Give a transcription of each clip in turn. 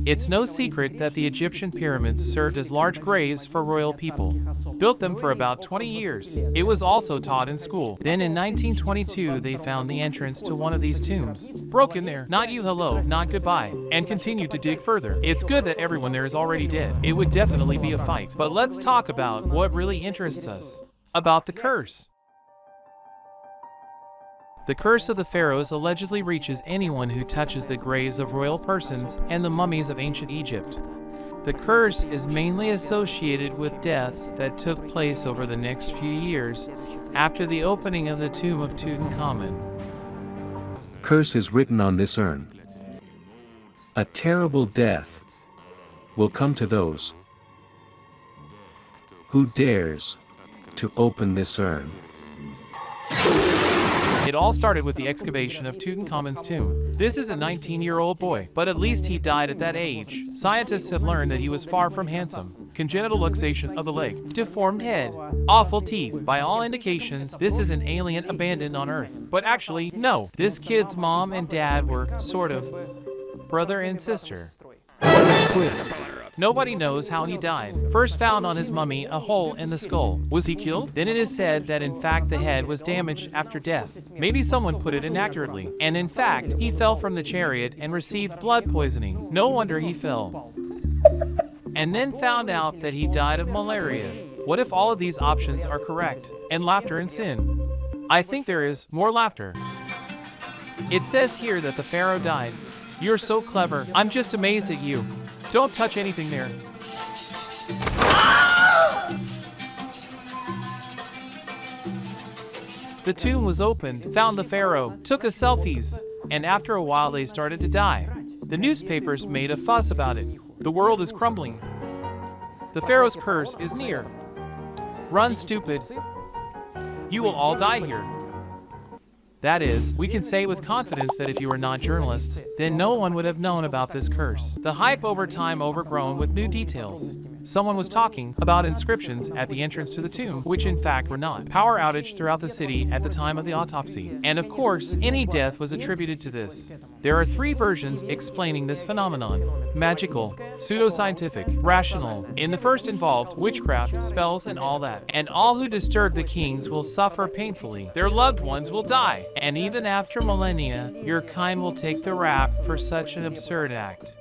It's no secret that the Egyptian pyramids served as large graves for royal people. Built them for about 20 years. It was also taught in school. Then in 1922, they found the entrance to one of these tombs. Broke in there, not you hello, not goodbye, and continued to dig further. It's good that everyone there is already dead. It would definitely be a fight. But let's talk about what really interests us. About the curse. The curse of the Pharaohs allegedly reaches anyone who touches the graves of royal persons and the mummies of ancient Egypt. The curse is mainly associated with deaths that took place over the next few years after the opening of the tomb of Tutankhamun. Curse is written on this urn. A terrible death will come to those who dares to open this urn. It all started with the excavation of Tutankhamun's tomb. This is a 19-year-old boy, but at least he died at that age. Scientists have learned that he was far from handsome. Congenital luxation of the leg, deformed head, awful teeth. By all indications, this is an alien abandoned on Earth. But actually, no. This kid's mom and dad were, sort of, brother and sister. What a twist! Nobody knows how he died. First found on his mummy a hole in the skull. Was he killed? Then it is said that in fact the head was damaged after death. Maybe someone put it inaccurately. And in fact, he fell from the chariot and received blood poisoning. No wonder he fell. And then found out that he died of malaria. What if all of these options are correct? And laughter and sin? I think there is more laughter. It says here that the pharaoh died. You're so clever. I'm just amazed at you. Don't touch anything there. The tomb was opened, found the pharaoh, took a selfies, and after a while they started to die. The newspapers made a fuss about it. The world is crumbling. The pharaoh's curse is near. Run, stupid. You will all die here. That is, we can say with confidence that if you were not journalists, then no one would have known about this curse. The hype over time overgrown with new details. Someone was talking about inscriptions at the entrance to the tomb, which in fact were not. Power outage throughout the city at the time of the autopsy. And of course, any death was attributed to this. There are three versions explaining this phenomenon. Magical, pseudoscientific, rational. In the first involved, witchcraft, spells, and all that. And all who disturb the kings will suffer painfully. Their loved ones will die. And even after millennia, your kind will take the rap for such an absurd act.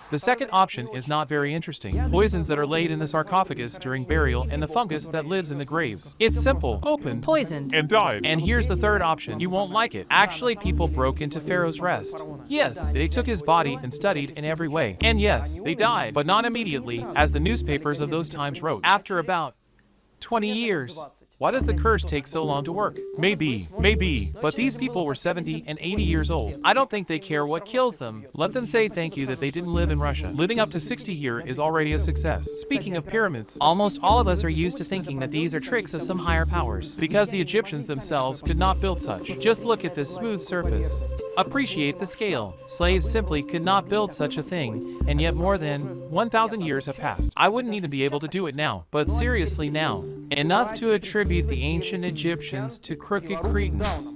The second option is not very interesting. Poisons that are laid in the sarcophagus during burial and the fungus that lives in the graves. It's simple. Opened, poisoned, and died. And here's the third option. You won't like it. Actually, people broke into Pharaoh's rest. Yes, they took his body and studied in every way. And yes, they died, but not immediately, as the newspapers of those times wrote. After about 20 years. Why does the curse take so long to work? Maybe, but these people were 70 and 80 years old. I don't think they care what kills them. Let them say thank you that they didn't live in Russia. Living up to 60 here is already a success. Speaking of pyramids, almost all of us are used to thinking that these are tricks of some higher powers, because the Egyptians themselves could not build such. Just look at this smooth surface. Appreciate the scale. Slaves simply could not build such a thing, and yet more than 1,000 years have passed. I wouldn't even be able to do it now, but seriously now. Enough to attribute the ancient Egyptians to crooked cretins.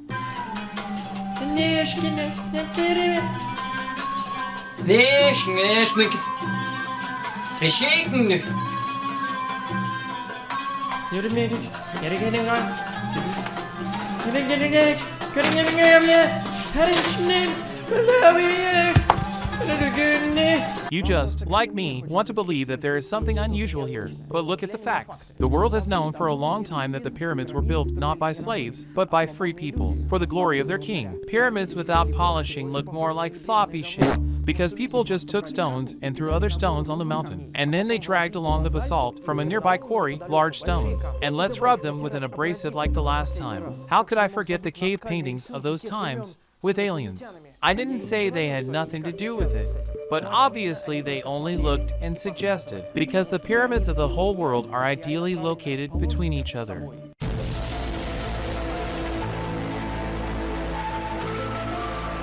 You just, like me, want to believe that there is something unusual here. But look at the facts. The world has known for a long time that the pyramids were built not by slaves, but by free people, for the glory of their king. Pyramids without polishing look more like sloppy shit, because people just took stones and threw other stones on the mountain. And then they dragged along the basalt from a nearby quarry, large stones. And let's rub them with an abrasive like the last time. How could I forget the cave paintings of those times? With aliens. I didn't say they had nothing to do with it, but obviously they only looked and suggested, because the pyramids of the whole world are ideally located between each other.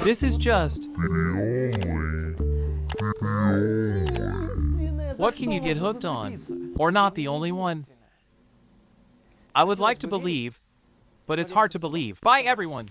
This is just... What can you get hooked on? Or not the only one? I would like to believe, but it's hard to believe. Bye everyone.